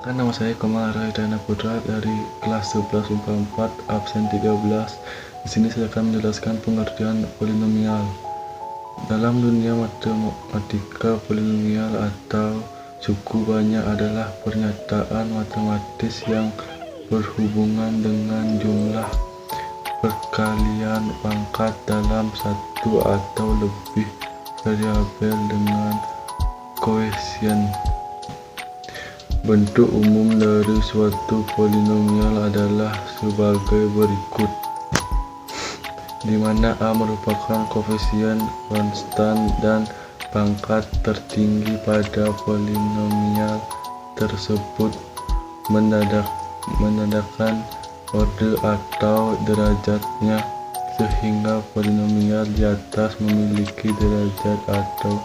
Nama saya Kamal Raidana Putra dari kelas 11 IPA 4 absen 13. Di sini saya akan menjelaskan pengertian polinomial. Dalam dunia matematika, polinomial atau suku banyak adalah pernyataan matematis yang berhubungan dengan jumlah perkalian pangkat dalam satu atau lebih variabel dengan koefisien. Bentuk umum dari suatu polinomial adalah sebagai berikut, di mana A merupakan koefisien konstan dan pangkat tertinggi pada polinomial tersebut menandakan orde atau derajatnya, sehingga polinomial di atas memiliki derajat atau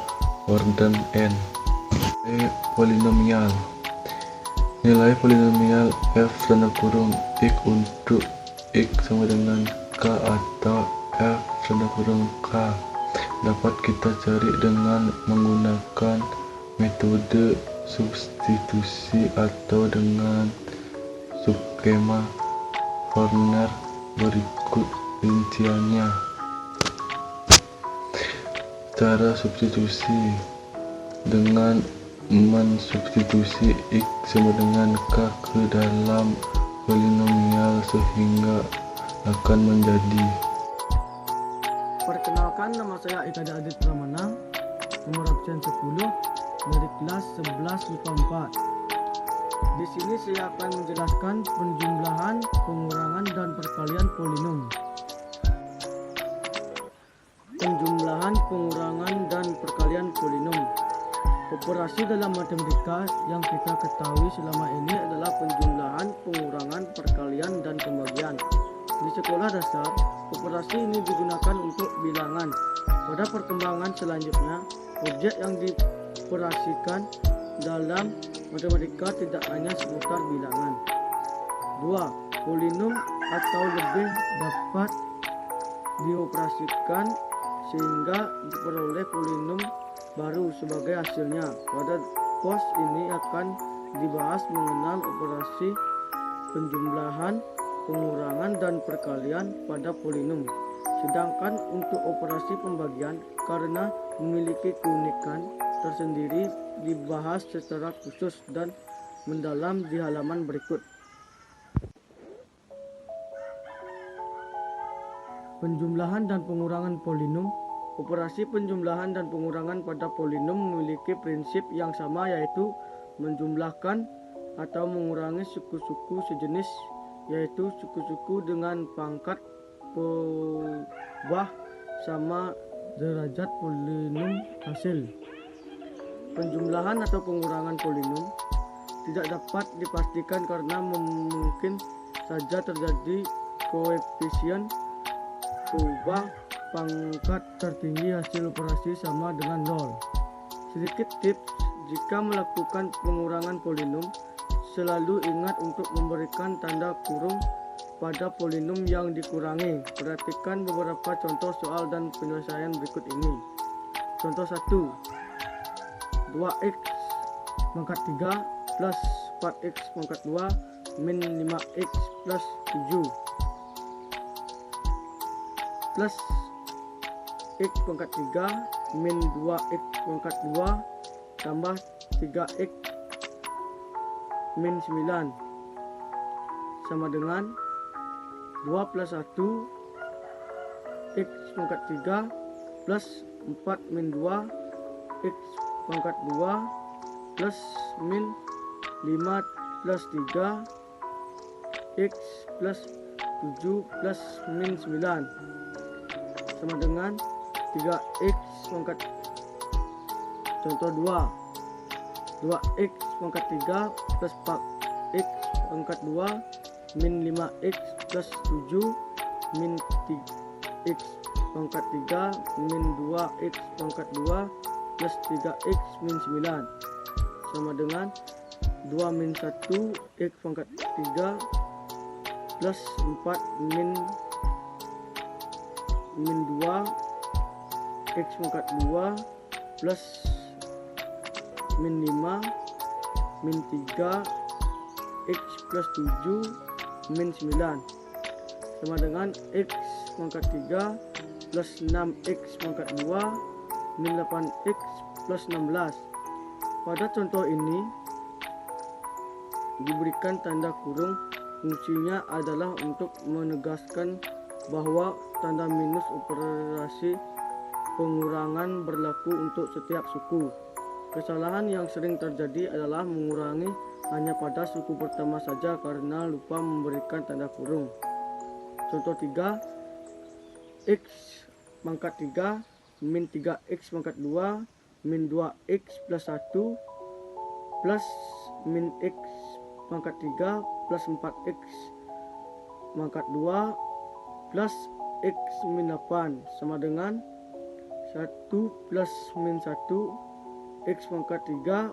orden n. Polinomial. Nilai polinomial f x untuk x sama dengan k atau f k dapat kita cari dengan menggunakan metode substitusi atau dengan skema Horner. Berikut rinciannya. Cara substitusi: dengan mensubstitusi x sama dengan k ke dalam polinomial, sehingga akan menjadi. Perkenalkan, nama saya Eka Adit Pramana, nomor absen 10 dari kelas 11 IPA 4. Di sini saya akan menjelaskan penjumlahan, pengurangan, dan perkalian polinom. Penjumlahan, pengurangan, dan perkalian polinom. Operasi dalam matematika yang kita ketahui selama ini adalah penjumlahan, pengurangan, perkalian, dan pembagian. Di sekolah dasar, operasi ini digunakan untuk bilangan. Pada perkembangan selanjutnya, objek yang dioperasikan dalam matematika tidak hanya seputar bilangan. 2. Polinom atau lebih dapat dioperasikan sehingga diperoleh polinom baru sebagai hasilnya. Pada pos ini akan dibahas mengenal operasi penjumlahan, pengurangan, dan perkalian pada polinom. Sedangkan untuk operasi pembagian, karena memiliki keunikan tersendiri, dibahas secara khusus dan mendalam di halaman berikut. Penjumlahan dan pengurangan polinom. Operasi penjumlahan dan pengurangan pada polinom memiliki prinsip yang sama, yaitu menjumlahkan atau mengurangi suku-suku sejenis, yaitu suku-suku dengan pangkat bawah sama derajat polinom hasil. Penjumlahan atau pengurangan polinom tidak dapat dipastikan karena mungkin saja terjadi koefisien ubah pangkat tertinggi hasil operasi sama dengan 0. Sedikit tips jika melakukan pengurangan polinom, selalu ingat untuk memberikan tanda kurung pada polinom yang dikurangi. Perhatikan beberapa contoh soal dan penyelesaian berikut ini. Contoh 1. 2x pangkat 3 plus 4x pangkat 2 min 5x plus 7 plus x pangkat 3 min 2x pangkat 2 tambah 3x min 9 sama dengan 2 plus 1 x pangkat 3 plus 4 min 2 x pangkat 2 plus min 5 plus 3 x plus 7 plus min 9 sama dengan 3x pangkat. Contoh 2. 2x pangkat 3 plus 4x pangkat 2 min 5x plus 7 min 3x pangkat 3 min 2x pangkat 2 plus 3x min 9 sama dengan 2 min 1 x pangkat 3 plus 4 min 2 x pangkat 2 plus min 5 min 3 X plus 7 min 9 sama dengan X pangkat 3 plus 6X pangkat 2 min 8X plus 16. Pada contoh ini diberikan tanda kurung. Fungsinya adalah untuk menegaskan bahwa tanda minus operasi pengurangan berlaku untuk setiap suku. Kesalahan yang sering terjadi adalah mengurangi hanya pada suku pertama saja karena lupa memberikan tanda kurung. Contoh 3, X pangkat 3 min 3X pangkat 2 min 2X plus 1 plus min X pangkat 3 plus 4X pangkat 2 plus X min 8 sama dengan 1 plus min 1 X pangkat 3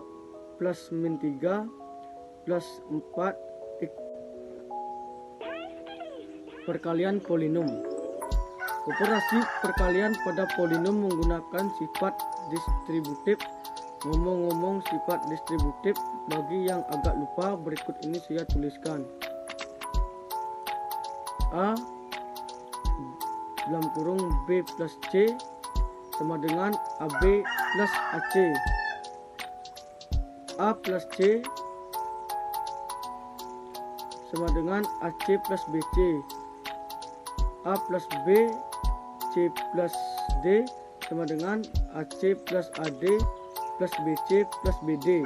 plus min 3 plus 4 X. Perkalian polinom. Operasi perkalian pada polinom menggunakan sifat distributif. Ngomong-ngomong sifat distributif, bagi yang agak lupa, berikut ini saya tuliskan. A dalam kurung B plus C sama dengan AB plus AC. A plus C sama dengan AC plus BC. A plus B, C plus D sama dengan AC plus AD plus BC plus BD.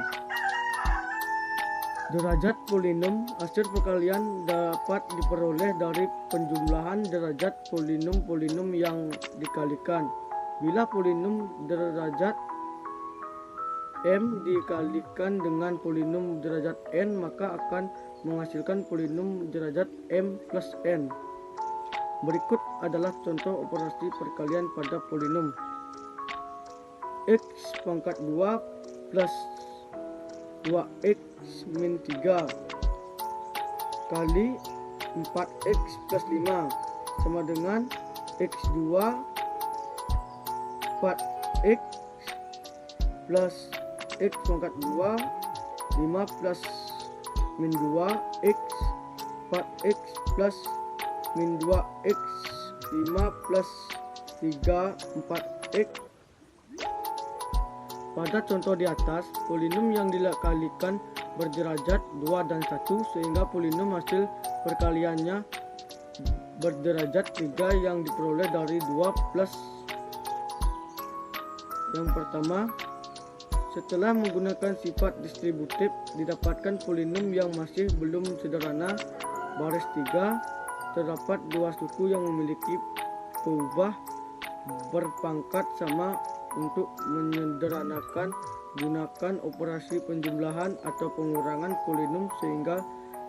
Derajat polinom. Hasil perkalian dapat diperoleh dari penjumlahan derajat polinom-polinom yang dikalikan. Bila polinom derajat M dikalikan dengan polinom derajat N, maka akan menghasilkan polinom derajat M plus N. Berikut adalah contoh operasi perkalian pada polinom. X pangkat 2 plus 2X min 3 kali 4X plus 5 sama dengan X2 4X plus X pangkat 2 5 plus min 2X 4X plus min 2X 5 plus 3 4X. Pada contoh di atas, polinom yang dikalikan berderajat 2 dan 1 sehingga polinom hasil perkaliannya berderajat 3 yang diperoleh dari 2 plus. Yang pertama, setelah menggunakan sifat distributif didapatkan polinom yang masih belum sederhana. Baris 3, terdapat dua suku yang memiliki peubah berpangkat sama. Untuk menyederhanakan, gunakan operasi penjumlahan atau pengurangan polinom sehingga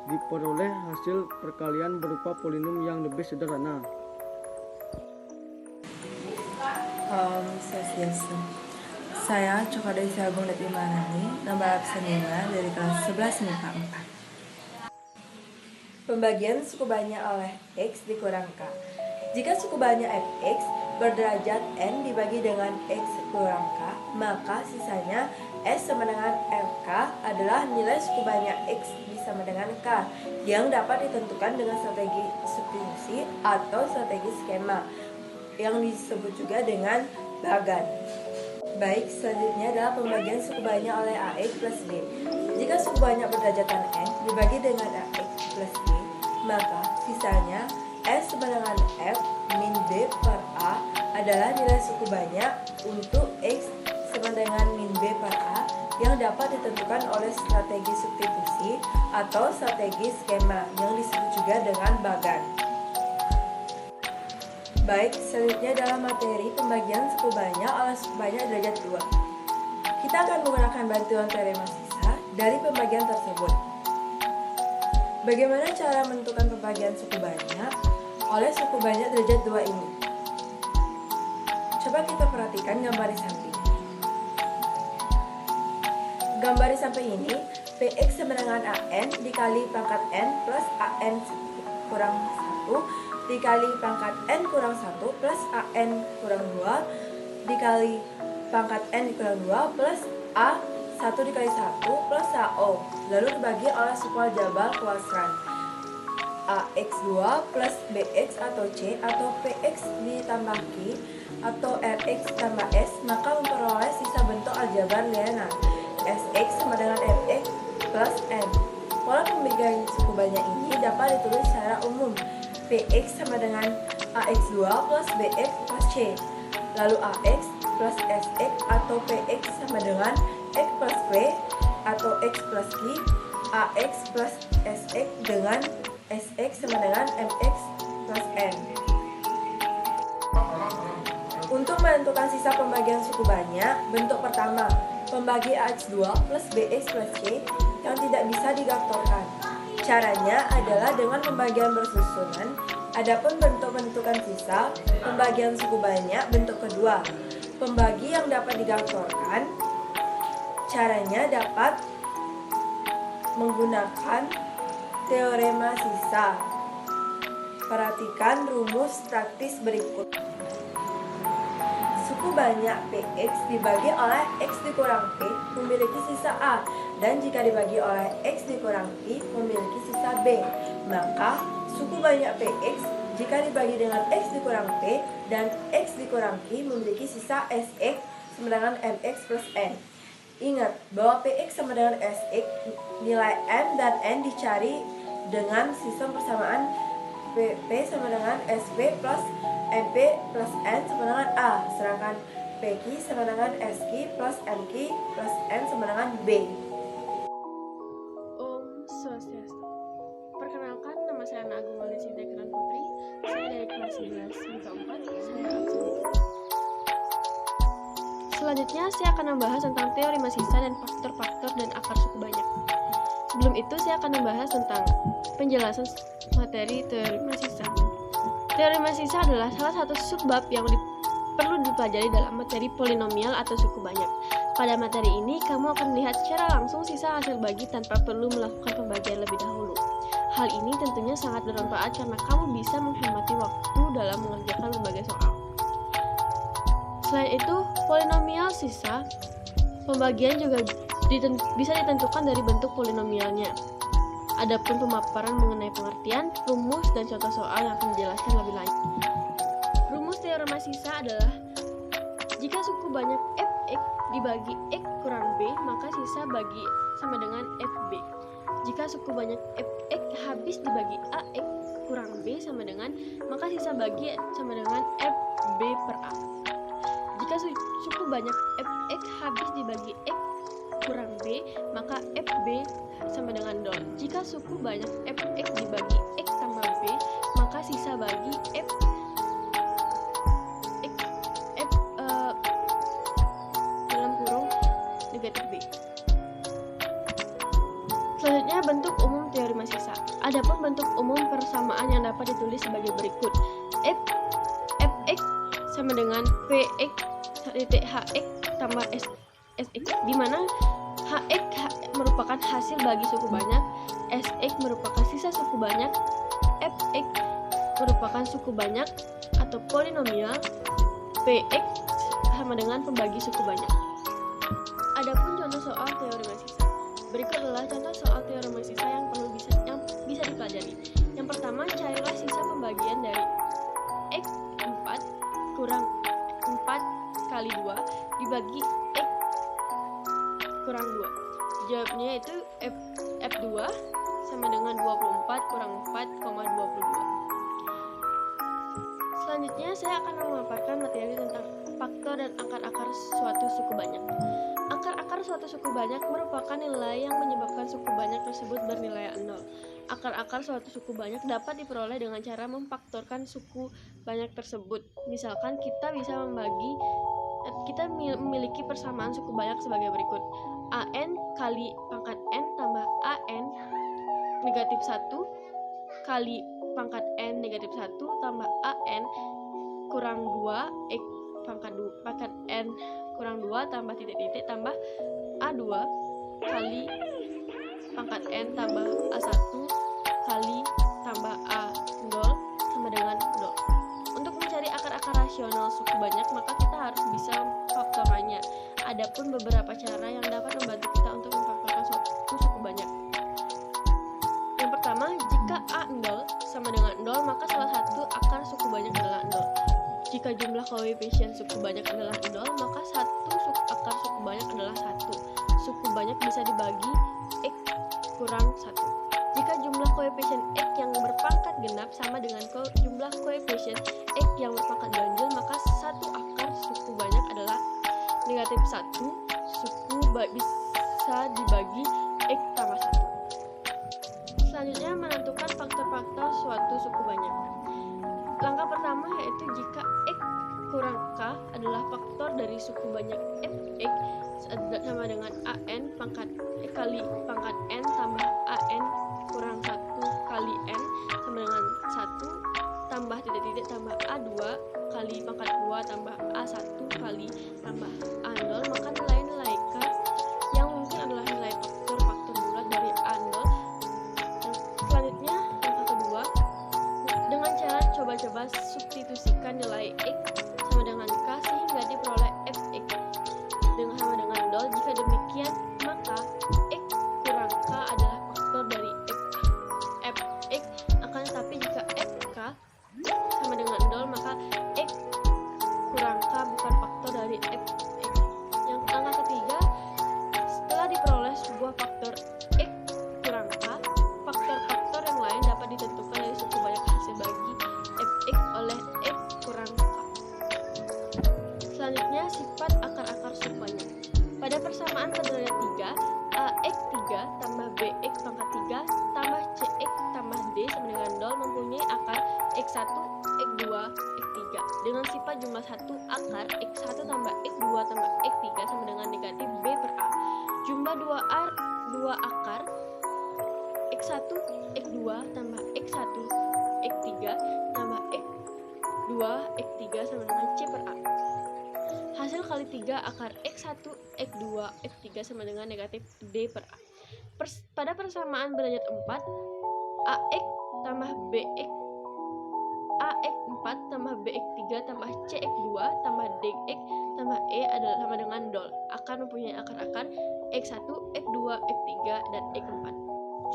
diperoleh hasil perkalian berupa polinom yang lebih sederhana. Swastiastu. Saya Cokadesi Agung Dati Manani, nomor absen 5 dari kelas 11 MIPA 4. Pembagian suku banyak oleh X dikurang K. Jika suku banyak Fx berderajat N dibagi dengan X kurang K, maka sisanya S sama dengan Fk adalah nilai suku banyak X sama dengan K yang dapat ditentukan dengan strategi substitusi atau strategi skema yang disebut juga dengan bagan. Baik, selanjutnya adalah pembagian suku banyak oleh AX plus B. Jika suku banyak berderajatan N dibagi dengan AX plus B, maka sisanya S sama dengan F min B per A adalah nilai suku banyak untuk X sama dengan min B per A yang dapat ditentukan oleh strategi substitusi atau strategi skema yang disebut juga dengan bagan. Baik, selanjutnya dalam materi pembagian suku banyak oleh suku banyak derajat 2. Kita akan menggunakan bantuan teorema sisa dari pembagian tersebut. Bagaimana cara menentukan pembagian suku banyak oleh suku banyak derajat 2 ini? Coba kita perhatikan gambar di samping. Gambar di samping ini, Px sama dengan An dikali pangkat N plus An kurang 1 dikali pangkat N kurang 1 plus An kurang 2 dikali pangkat N kurang 2 plus A 1 dikali 1 plus AO, lalu dibagi oleh suku aljabar kuadran. AX2 plus BX atau C atau PX ditambah Q atau RX tambah S, maka memperoleh sisa bentuk aljabar linear. SX sama dengan FX plus N. Pola pembagian suku banyak ini dapat ditulis secara umum. PX sama dengan AX2 plus BX plus C. Lalu AX plus SX atau PX sama dengan X plus P atau X plus Q. AX plus SX dengan SX sama dengan MX plus N. Untuk menentukan sisa pembagian suku banyak, bentuk pertama, pembagi AX2 plus BX plus C yang tidak bisa digaktorkan. Caranya adalah dengan pembagian bersusunan. Adapun bentuk penentukan sisa pembagian suku banyak bentuk kedua, pembagi yang dapat digaktorkan. Caranya dapat menggunakan teorema sisa. Perhatikan rumus praktis berikut. Suku banyak PX dibagi oleh X dikurang P memiliki sisa A, dan jika dibagi oleh X dikurang P memiliki sisa B. Maka suku banyak PX jika dibagi dengan X dikurang P dan X dikurang Q memiliki sisa SX sama dengan MX plus N. Ingat bahwa PX sama dengan SX, nilai M dan N dicari dengan sistem persamaan PP sama dengan SP plus MP plus N sama dengan A, sedangkan PQ sama dengan SQ plus MQ plus N sama dengan B. Om Swastiastu. Perkenalkan, nama saya Ana Agung Maulid Sinta Kiran Putri. Saya dari kelas 11 MIPA 4. Saya absen. Selanjutnya saya akan membahas tentang teorema sisa dan faktor-faktor dan akar suku banyak. Sebelum itu saya akan membahas tentang penjelasan materi teorema sisa. Teorema sisa adalah salah satu subbab yang perlu dipelajari dalam materi polinomial atau suku banyak. Pada materi ini, kamu akan melihat secara langsung sisa hasil bagi tanpa perlu melakukan pembagian lebih dahulu. Hal ini tentunya sangat bermanfaat karena kamu bisa menghemati waktu dalam mengerjakan berbagai soal. Selain itu, polinomial sisa pembagian juga bisa ditentukan dari bentuk polinomialnya. Adapun pemaparan mengenai pengertian, rumus, dan contoh soal yang akan dijelaskan lebih lanjut. Rumus teorema sisa adalah jika suku banyak fx dibagi x kurang b, maka sisa bagi sama dengan fb. Jika suku banyak fx habis dibagi ax kurang b sama dengan, maka sisa bagi sama dengan fb per a. Jika suku banyak fx habis dibagi x kurang b, maka fb sama dengan 0. Jika suku banyak fx dibagi x tambah b, maka sisa bagi dalam kurung negatif b. Selanjutnya, bentuk umum teorema sisa. Adapun bentuk umum persamaan yang dapat ditulis sebagai berikut. Fx sama dengan px titik hx tambah sx, di mana hx merupakan hasil bagi suku banyak, sx merupakan sisa suku banyak, fx merupakan suku banyak atau polinomial, px sama dengan pembagi suku banyak. Adapun contoh soal teorema sisa. Berikut adalah contoh soal teorema sisa yang bisa dipelajari. Yang pertama, carilah sisa pembagian dari x 4 kurang 4 kali 2 dibagi x kurang 2. Jawabnya itu F2 sama dengan 24 kurang 4,22. Selanjutnya saya akan memaparkan materi tentang faktor dan akar-akar suatu suku banyak. Akar-akar suatu suku banyak merupakan nilai yang menyebabkan suku banyak tersebut bernilai 0. Akar-akar suatu suku banyak dapat diperoleh dengan cara memfaktorkan suku banyak tersebut. Misalkan kita memiliki persamaan suku banyak sebagai berikut. AN kali pangkat N tambah AN negatif 1 kali pangkat N negatif 1 tambah AN kurang 2 X pangkat N kurang 2 tambah titik-titik tambah A2 kali pangkat N tambah A1 kali tambah A0 sama dengan 0. Untuk mencari akar-akar rasional suku banyak, maka kita harus bisa faktorannya. ada pun beberapa cara yang dapat membantu kita untuk memfaktorkan suatu suku banyak. Yang pertama, jika A 0 sama dengan 0, maka salah satu akar suku banyak adalah 0. Jika jumlah koefisien suku banyak adalah 0, maka satu akar suku banyak adalah 1. Suku banyak bisa dibagi X kurang 1. Jika jumlah koefisien X yang berpangkat genap sama dengan jumlah koefisien X yang berpangkat ganjil, maka satu akar suku banyak adalah negatif 1. Suku bisa dibagi X tambah 1. Selanjutnya, menentukan faktor-faktor suatu suku banyak. Langkah pertama yaitu jika X kurang K adalah faktor dari suku banyak Fx sama dengan AN kali pangkat N tambah AN kurang 1 kali N sama dengan 1 tambah titik-titik tambah A2 kali pangkat 2 tambah A1 kali tambah A0, maka nilai-nilai K yang mungkin adalah nilai faktor bulat dari A0. Selanjutnya, langkah kedua, dengan cara coba-coba substitusikan nilai X sama dengan K sehingga diperoleh Fx dengan sama dengan 0. Jika demikian, maka X kurang K adalah faktor dari Fx. Akan tetapi jika Fk sama dengan 0, maka X kurang K bukan faktor dari Fx. Yang langkah ketiga, setelah diperoleh sebuah faktor X kurang K, faktor-faktor yang lain dapat ditentukan dari suku banyak hasil bagi Fx oleh F kurang K. Selanjutnya, sifat akar-akar suku banyak. Pada persamaan derajat 3, AX 3 tambah BX pangkat 3 tambah CX tambah D sama dengan 0 mempunyai akar X1, X2, X3 dengan sifat jumlah 1 akar X1 tambah X2 tambah X3 sama dengan negatif B per A. Jumlah 2 akar X1, X2 tambah X1, X3 tambah X2, X3 sama dengan C per A. Hasil kali 3 akar X1, X2, X3 sama dengan negatif D per A. Pada persamaan derajat 4, AX tambah BX AX 4 tambah BX 3 tambah CX 2 tambah DX tambah E adalah sama dengan 0. Akan mempunyai akar-akar X1, X2, X3, dan X4.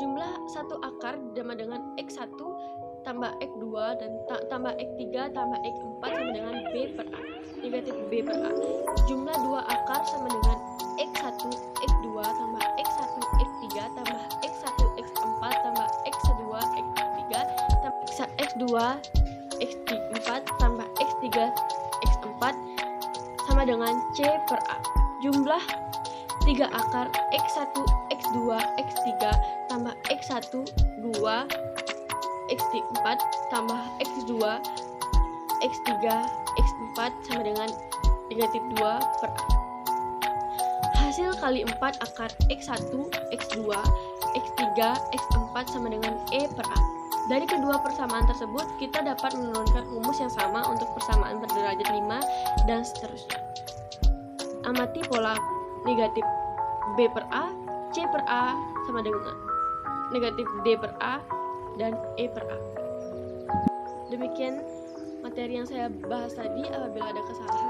Jumlah satu akar sama dengan X1 tambah X2 dan tambah X3 tambah X4 sama dengan B per A. Negatif B per A. Jumlah 2 akar sama dengan X1, X2 tambah X1, X3 tambah X1, X4 tambah X2, X3 tambah X2, X4 tambah X3, X4 sama dengan C per A. Jumlah 3 akar X1, X2, X3 tambah X1, 2, X4 tambah X2, X3, X4 sama dengan negatif 2 per A. Hasil kali 4 akar X1, X2, X3, X4 sama dengan E per A. Dari kedua persamaan tersebut, kita dapat menurunkan rumus yang sama untuk persamaan berderajat 5 dan seterusnya. Amati pola negatif B per A, C per A sama dengan negatif D per A, dan E per A. Demikian materi yang saya bahas tadi. Apabila ada kesalahan